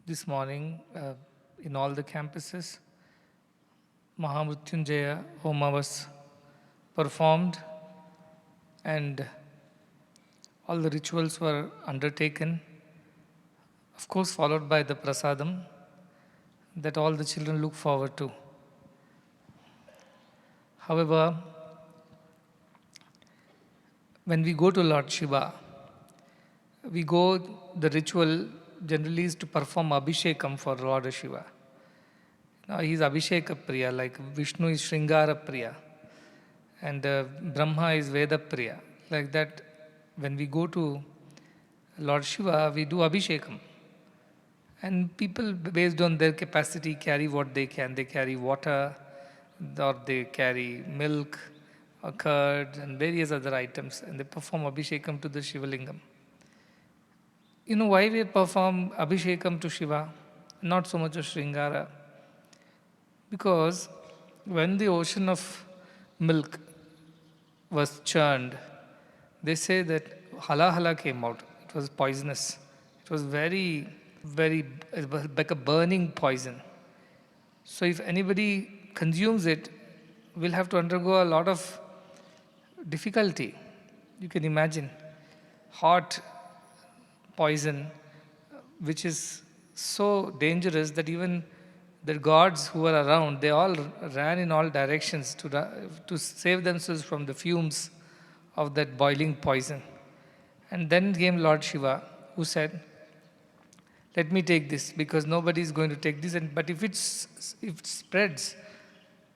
This morning, in all the campuses, Mahamrutyunjaya Homa was performed and all the rituals were undertaken, of course followed by the prasadam that all the children look forward to. However, when we go to Lord Shiva, the ritual generally is to perform Abhishekam for Lord Shiva. Now he is Abhisheka Priya, like Vishnu is Shringara Priya, and Brahma is Veda Priya. Like that, when we go to Lord Shiva, we do Abhishekam. And people, based on their capacity, carry what they can. They carry water, or they carry milk, or curd, and various other items, and they perform Abhishekam to the Shivalingam. You know why we perform Abhishekam to Shiva? Not so much of Shringara. Because when the ocean of milk was churned, they say that hala came out. It was poisonous. It was very, it was like a burning poison. So if anybody consumes it, will have to undergo a lot of difficulty. You can imagine hot poison, which is so dangerous that even the gods who were around, they all ran in all directions to save themselves from the fumes of that boiling poison. And then came Lord Shiva, who said, let me take this, because nobody is going to take this, but if it spreads,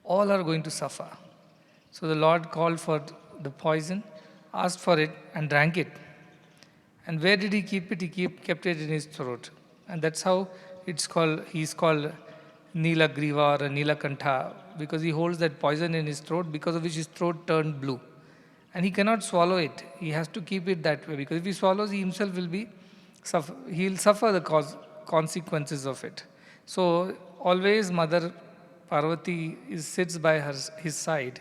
all are going to suffer. So the Lord called for the poison, asked for it, and drank it. And where did he keep it? He kept it in his throat. And that's how he's called Nilagriva or Nilakantha, because he holds that poison in his throat, because of which his throat turned blue. And he cannot swallow it. He has to keep it that way, because if he swallows, he himself he'll suffer the consequences of it. So always Mother Parvati sits by his side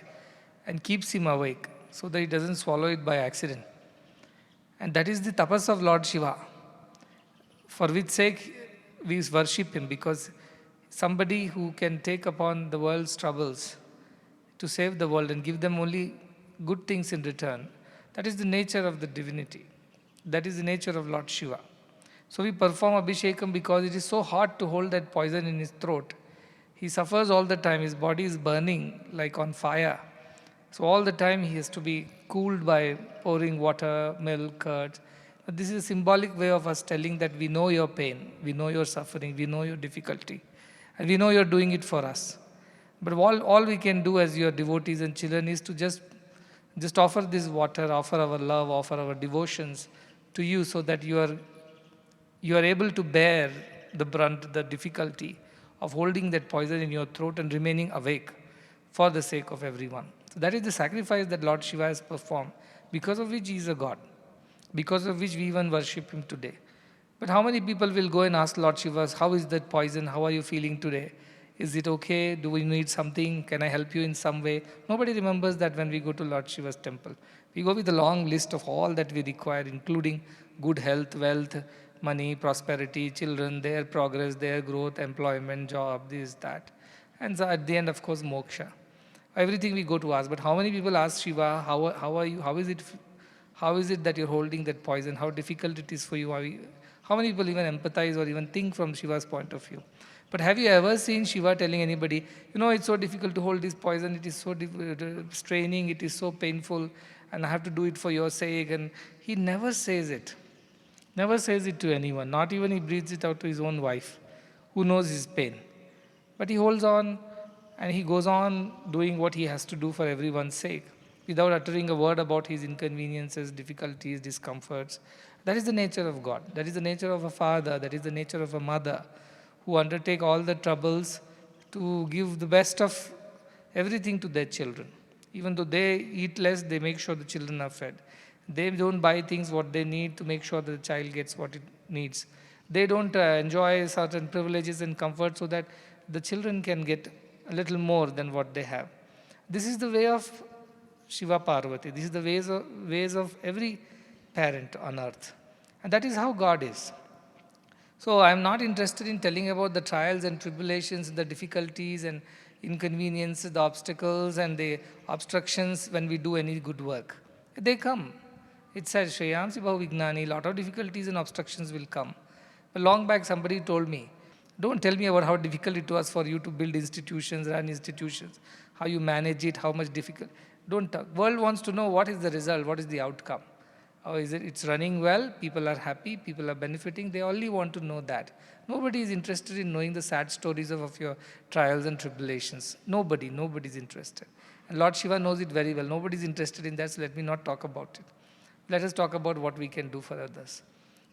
and keeps him awake, so that he doesn't swallow it by accident. And that is the tapas of Lord Shiva, for which sake we worship him, because somebody who can take upon the world's troubles to save the world and give them only good things in return, that is the nature of the divinity. That is the nature of Lord Shiva. So we perform Abhishekam because it is so hard to hold that poison in his throat. He suffers all the time. His body is burning like on fire. So all the time he has to be cooled by pouring water, milk, curd. But this is a symbolic way of us telling that we know your pain, we know your suffering, we know your difficulty, and we know you're doing it for us. But all we can do as your devotees and children is to just offer this water, offer our love, offer our devotions to you, so that you are able to bear the brunt, the difficulty of holding that poison in your throat and remaining awake for the sake of everyone. So that is the sacrifice that Lord Shiva has performed, because of which he is a god, because of which we even worship him today. But how many people will go and ask Lord Shiva, how is that poison? How are you feeling today? Is it okay? Do we need something? Can I help you in some way? Nobody remembers that when we go to Lord Shiva's temple. We go with a long list of all that we require, including good health, wealth, money, prosperity, children, their progress, their growth, employment, job, this, that. And so at the end, of course, moksha. Everything we go to ask. But how many people ask Shiva, how are you? How is it that you're holding that poison? How difficult it is for you? How many people even empathize or even think from Shiva's point of view? But have you ever seen Shiva telling anybody, it's so difficult to hold this poison, it is so straining, it is so painful, and I have to do it for your sake? And he never says it. Never says it to anyone. Not even he breathes it out to his own wife, who knows his pain. But he holds on, and he goes on doing what he has to do for everyone's sake, without uttering a word about his inconveniences, difficulties, discomforts. That is the nature of God. That is the nature of a father. That is the nature of a mother, who undertake all the troubles to give the best of everything to their children. Even though they eat less, they make sure the children are fed. They don't buy things what they need to make sure that the child gets what it needs. They don't enjoy certain privileges and comfort so that the children can get a little more than what they have. This is the way of Shiva Parvati. This is the ways of every parent on earth. And that is how God is. So I'm not interested in telling about the trials and tribulations, the difficulties and inconveniences, the obstacles and the obstructions when we do any good work. They come. It says, Shreyamsi Bhav Vignani, lot of difficulties and obstructions will come. But long back somebody told me, don't tell me about how difficult it was for you to build institutions, run institutions, how you manage it, how much difficult. Don't talk. World wants to know what is the result, what is the outcome. How is it? It's running well, people are happy, people are benefiting. They only want to know that. Nobody is interested in knowing the sad stories of your trials and tribulations. Nobody is interested. And Lord Shiva knows it very well. Nobody is interested in that, so let me not talk about it. Let us talk about what we can do for others.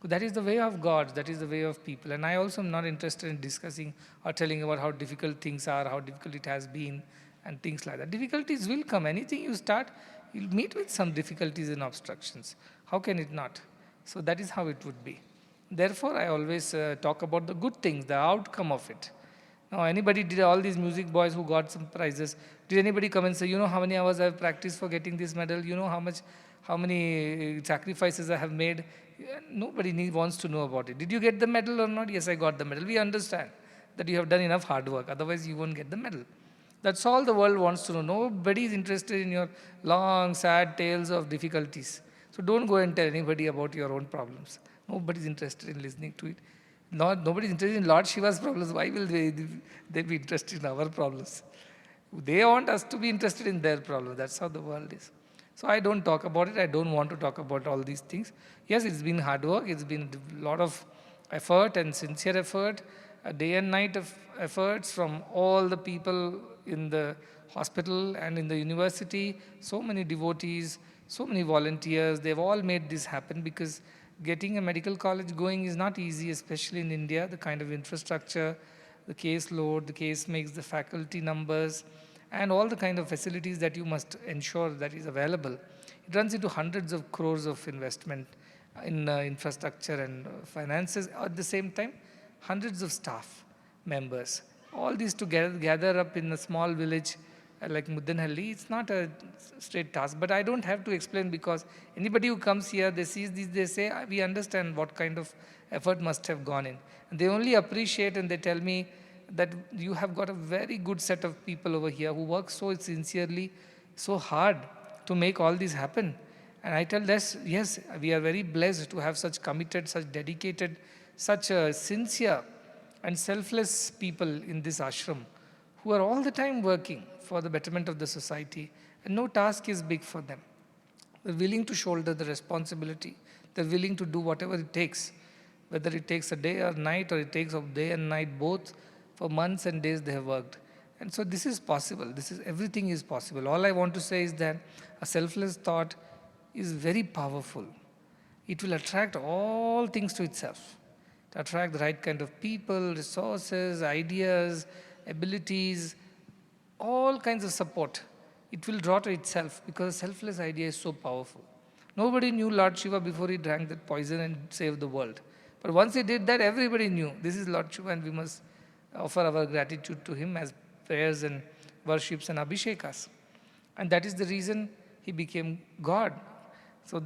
That is the way of God, that is the way of people. And I also am not interested in discussing or telling about how difficult things are, how difficult it has been, and things like that. Difficulties will come. Anything you start, you'll meet with some difficulties and obstructions. How can it not? So that is how it would be. Therefore, I always talk about the good things, the outcome of it. Now, anybody did all these music boys who got some prizes, did anybody come and say, you know how many hours I've practiced for getting this medal? You know how many sacrifices I have made? Nobody wants to know about it. Did you get the medal or not? Yes, I got the medal. We understand that you have done enough hard work. Otherwise, you won't get the medal. That's all the world wants to know. Nobody is interested in your long, sad tales of difficulties. So don't go and tell anybody about your own problems. Nobody is interested in listening to it. Nobody is interested in Lord Shiva's problems. Why will they be interested in our problems? They want us to be interested in their problems. That's how the world is. So I don't talk about it. I don't want to talk about all these things. Yes, it's been hard work. It's been a lot of effort and sincere effort, a day and night of efforts from all the people in the hospital and in the university. So many devotees, so many volunteers. They've all made this happen because getting a medical college going is not easy, especially in India. The kind of infrastructure, the caseload, the case makes, the faculty numbers, and all the kind of facilities that you must ensure that is available. It runs into hundreds of crores of investment in infrastructure and finances. At the same time, hundreds of staff members. All these together gather up in a small village like Muddenahalli. It's not a straight task, but I don't have to explain because anybody who comes here, they see this, they say, we understand what kind of effort must have gone in. And they only appreciate and they tell me that you have got a very good set of people over here who work so sincerely, so hard to make all this happen. And I tell this, yes, we are very blessed to have such committed, such dedicated, such sincere and selfless people in this ashram who are all the time working for the betterment of the society. And no task is big for them. They're willing to shoulder the responsibility. They're willing to do whatever it takes, whether it takes a day or night or it takes a day and night both. For months and days they have worked. And so this is possible. Everything is possible. All I want to say is that a selfless thought is very powerful. It will attract all things to itself. To attract the right kind of people, resources, ideas, abilities, all kinds of support. It will draw to itself because a selfless idea is so powerful. Nobody knew Lord Shiva before he drank that poison and saved the world. But once he did that, everybody knew this is Lord Shiva and we must offer our gratitude to him as prayers and worships and abhishekas. And that is the reason he became God. So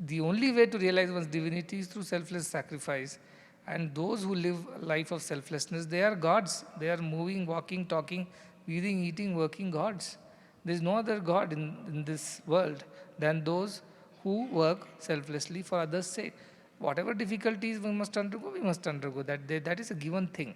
the only way to realize one's divinity is through selfless sacrifice. And those who live a life of selflessness, they are gods. They are moving, walking, talking, breathing, eating, working gods. There is no other God in this world than those who work selflessly for others' sake. Whatever difficulties we must undergo, we must undergo. That is a given thing.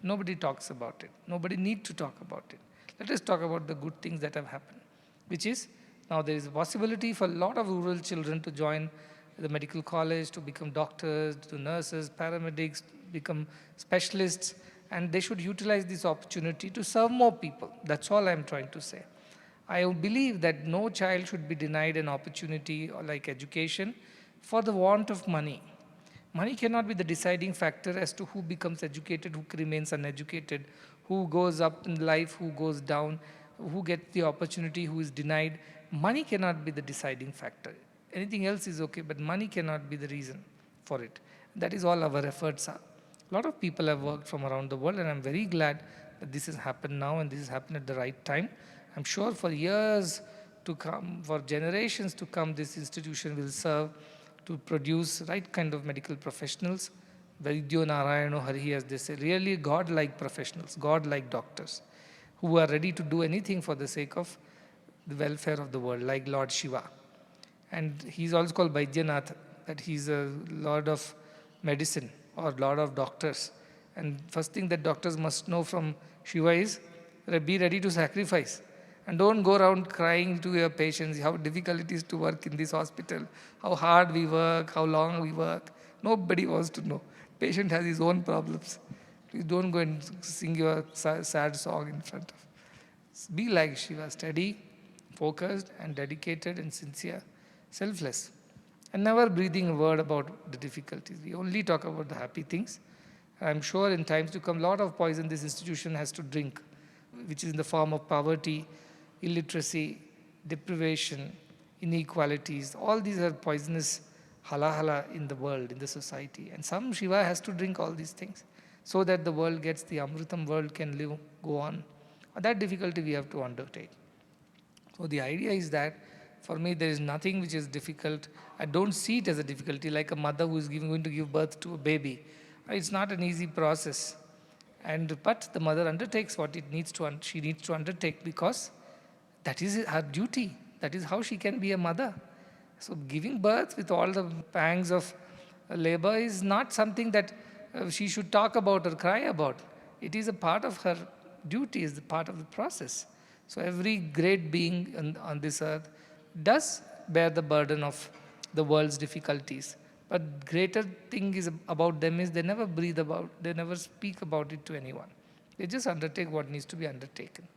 Nobody talks about it. Nobody needs to talk about it. Let us talk about the good things that have happened, which is now there is a possibility for a lot of rural children to join the medical college, to become doctors, to nurses, paramedics, become specialists, and they should utilize this opportunity to serve more people. That's all I'm trying to say. I believe that no child should be denied an opportunity like education for the want of money. Money cannot be the deciding factor as to who becomes educated, who remains uneducated, who goes up in life, who goes down, who gets the opportunity, who is denied. Money cannot be the deciding factor. Anything else is okay, but money cannot be the reason for it. That is all our efforts are. A lot of people have worked from around the world, and I'm very glad that this has happened now and this has happened at the right time. I'm sure for years to come, for generations to come, this institution will serve to produce right kind of medical professionals Vaidyo Narayano Hari, as they say, really God-like professionals, God-like doctors, who are ready to do anything for the sake of the welfare of the world, like Lord Shiva. And he's also called Vaidyanath, that he's a lord of medicine or lord of doctors. And first thing that doctors must know from Shiva is be ready to sacrifice. And don't go around crying to your patients how difficult it is to work in this hospital, how hard we work, how long we work. Nobody wants to know. Patient has his own problems. Please don't go and sing your sad song in front of. Be like Shiva, steady, focused and dedicated and sincere, selfless. And never breathing a word about the difficulties. We only talk about the happy things. I'm sure in times to come, a lot of poison this institution has to drink, which is in the form of poverty, illiteracy, deprivation, inequalities. All these are poisonous halahala in the world, in the society. And some Shiva has to drink all these things so that the world gets the Amritam, world can live, go on. That difficulty we have to undertake. So the idea is that for me there is nothing which is difficult. I don't see it as a difficulty like a mother who is going to give birth to a baby. It's not an easy process. But the mother undertakes what she needs to undertake because that is her duty. That is how she can be a mother. So giving birth with all the pangs of labor is not something that she should talk about or cry about. It is a part of her duty, is a part of the process. So every great being on this earth does bear the burden of the world's difficulties. But greater thing is about them is they never they never speak about it to anyone. They just undertake what needs to be undertaken.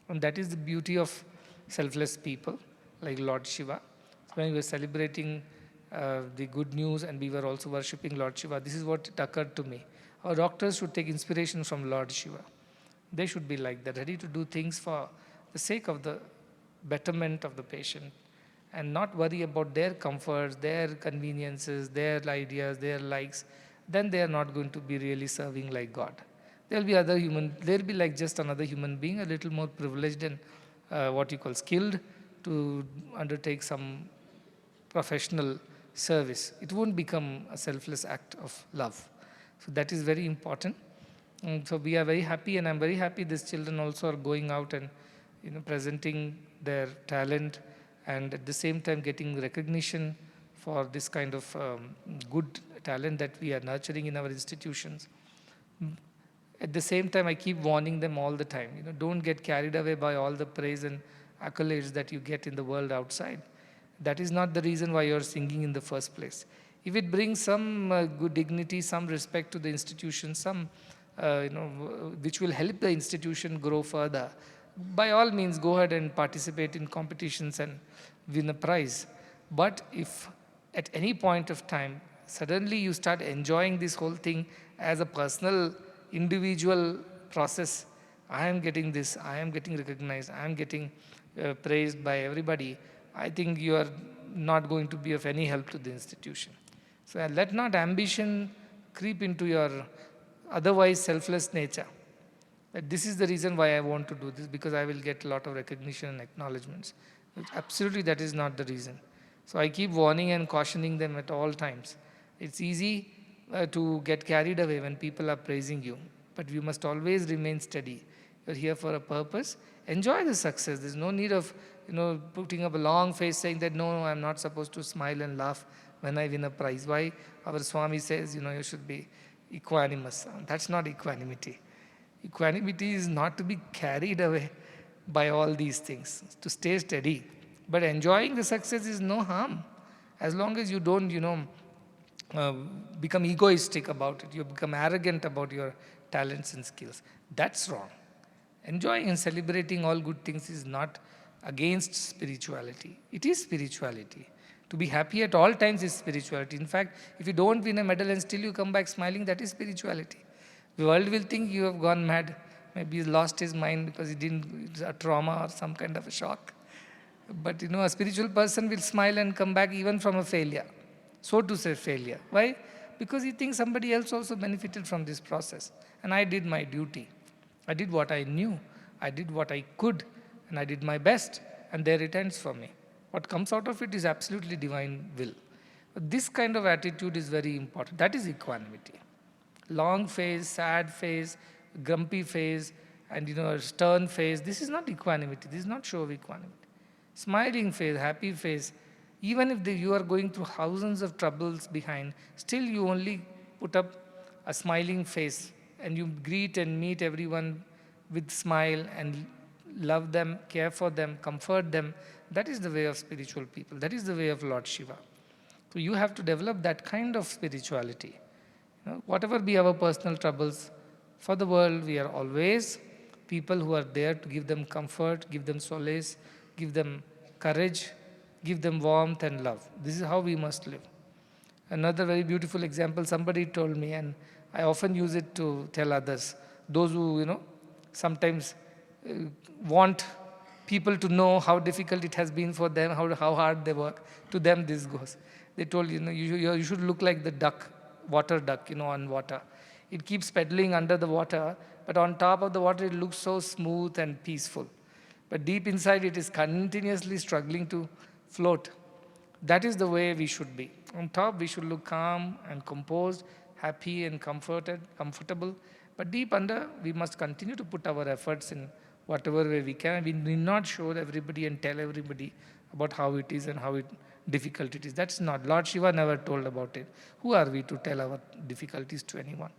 And that is the beauty of selfless people like Lord Shiva. So when we were celebrating the good news and we were also worshipping Lord Shiva, this is what it occurred to me. Our doctors should take inspiration from Lord Shiva. They should be like that, ready to do things for the sake of the betterment of the patient and not worry about their comforts, their conveniences, their ideas, their likes. Then they are not going to be really serving like God. They'll be like just another human being, a little more privileged and what you call skilled to undertake some professional service. It won't become a selfless act of love. So that is very important. So we are very happy, and I'm very happy these children also are going out and presenting their talent and at the same time getting recognition for this kind of good talent that we are nurturing in our institutions. At the same time, I keep warning them all the time, don't get carried away by all the praise and accolades that you get in the world outside. That is not the reason why you're singing in the first place. If it brings some good dignity, some respect to the institution, some which will help the institution grow further, by all means go ahead and participate in competitions and win a prize. But if at any point of time suddenly you start enjoying this whole thing as a personal individual process, I am getting this, I am getting recognized, I am getting praised by everybody, I think you are not going to be of any help to the institution. So let not ambition creep into your otherwise selfless nature. That this is the reason why I want to do this, because I will get a lot of recognition and acknowledgements. Absolutely, that is not the reason. So I keep warning and cautioning them at all times. It's easy to get carried away when people are praising you, but you must always remain steady. You're here for a purpose. Enjoy the success. There's no need of putting up a long face saying that no, I'm not supposed to smile and laugh when I win a prize. Why? Our Swami says, you should be equanimous. That's not equanimity. Equanimity is not to be carried away by all these things, to stay steady. But enjoying the success is no harm. As long as you don't, become egoistic about it, you become arrogant about your talents and skills. That's wrong. Enjoying and celebrating all good things is not against spirituality. It is spirituality. To be happy at all times is spirituality. In fact, if you don't win a medal and still you come back smiling, that is spirituality. The world will think you have gone mad. Maybe he's lost his mind because it's a trauma or some kind of a shock. But a spiritual person will smile and come back even from a failure. So to say failure. Why? Because he thinks somebody else also benefited from this process. And I did my duty. I did what I knew. I did what I could. And I did my best. And there it ends for me. What comes out of it is absolutely divine will. But this kind of attitude is very important. That is equanimity. Long face, sad face, grumpy face, and a stern face. This is not equanimity. This is not show of equanimity. Smiling face, happy face. Even if you are going through thousands of troubles behind, still you only put up a smiling face and you greet and meet everyone with smile and love them, care for them, comfort them. That is the way of spiritual people. That is the way of Lord Shiva. So you have to develop that kind of spirituality. Whatever be our personal troubles, for the world we are always people who are there to give them comfort, give them solace, give them courage, give them warmth and love. This is how we must live. Another very beautiful example somebody told me, and I often use it to tell others, those who sometimes want people to know how difficult it has been for them, how hard they work. To them this goes. They told, you should look like the duck, water duck, on water. It keeps pedaling under the water, but on top of the water it looks so smooth and peaceful. But deep inside it is continuously struggling to float. That is the way we should be. On top we should look calm and composed, happy and comfortable. But deep under, we must continue to put our efforts in whatever way we can. We need not show everybody and tell everybody about how it is and how difficult it is. That's not. Lord Shiva never told about it. Who are we to tell our difficulties to anyone?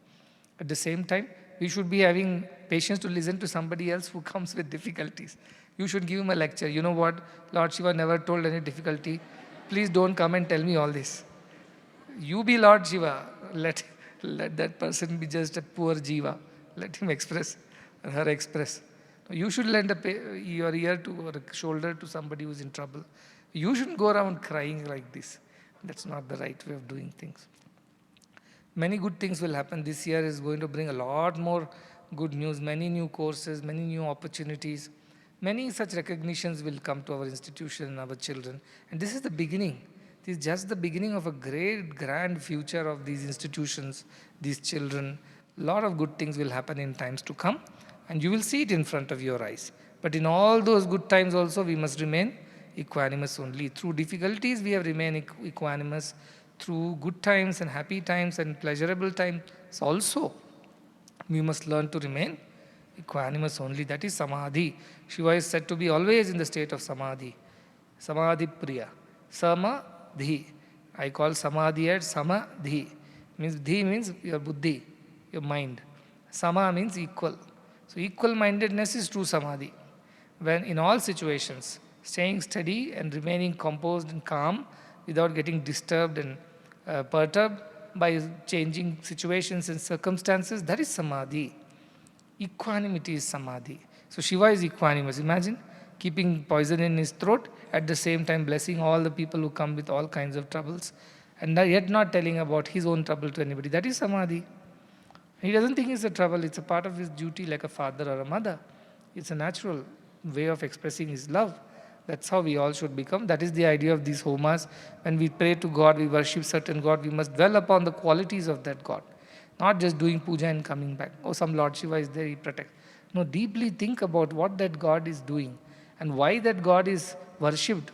At the same time, we should be having patience to listen to somebody else who comes with difficulties. You should give him a lecture. You know what? Lord Shiva never told any difficulty. Please don't come and tell me all this. You be Lord Shiva. Let that person be just a poor jiva. Let him express, or her express. You should lend your ear to or a shoulder to somebody who's in trouble. You shouldn't go around crying like this. That's not the right way of doing things. Many good things will happen. This year is going to bring a lot more good news, many new courses, many new opportunities. Many such recognitions will come to our institution and our children. And this is the beginning. This is just the beginning of a great, grand future of these institutions, these children. A lot of good things will happen in times to come. And you will see it in front of your eyes. But in all those good times also, we must remain equanimous only. Through difficulties, we have remained equanimous. Through good times and happy times and pleasurable times also, we must learn to remain equanimous only. That is Samadhi. Shiva is said to be always in the state of Samadhi. Samadhi Priya. Samadhi. I call Samadhi as Samadhi. Dhi means your buddhi, your mind. Sama means equal. So equal-mindedness is true Samadhi. When in all situations, staying steady and remaining composed and calm without getting disturbed and perturbed by changing situations and circumstances, that is Samadhi. Equanimity is Samadhi. So Shiva is equanimous. Imagine keeping poison in his throat, at the same time blessing all the people who come with all kinds of troubles, and yet not telling about his own trouble to anybody. That is Samadhi. He doesn't think it's a trouble. It's a part of his duty like a father or a mother. It's a natural way of expressing his love. That's how we all should become. That is the idea of these homas. When we pray to God, we worship certain God, we must dwell upon the qualities of that God. Not just doing puja and coming back. Oh, some Lord Shiva is there, he protects. No, deeply think about what that God is doing and why that God is worshipped.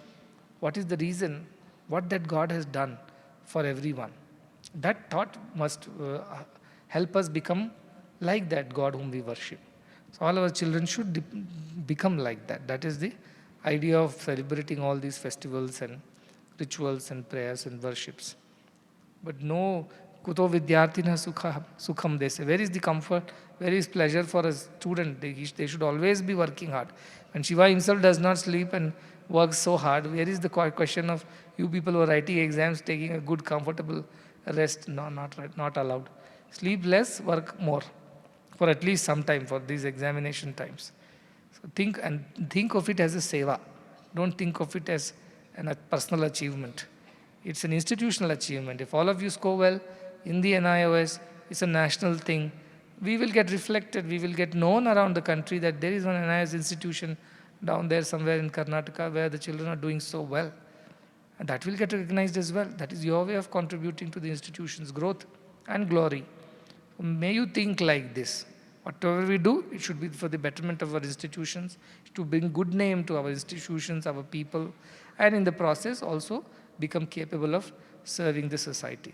What is the reason? What that God has done for everyone. That thought must help us become like that God whom we worship. So all our children should become like that. That is the idea of celebrating all these festivals and rituals and prayers and worships. But no, kuto vidyarthina sukham they say. Where is the comfort? Where is pleasure for a student? They should always be working hard. When Shiva himself does not sleep and works so hard, where is the question of you people who are writing exams taking a good comfortable rest? No, not allowed. Sleep less, work more for at least some time for these examination times. So think of it as a seva. Don't think of it as a personal achievement. It's an institutional achievement. If all of you score well in the NIOS, it's a national thing. We will get reflected, we will get known around the country that there is an NIOS institution down there somewhere in Karnataka where the children are doing so well. And that will get recognized as well. That is your way of contributing to the institution's growth and glory. May you think like this. Whatever we do, it should be for the betterment of our institutions, to bring good name to our institutions, our people, and in the process also become capable of serving the society.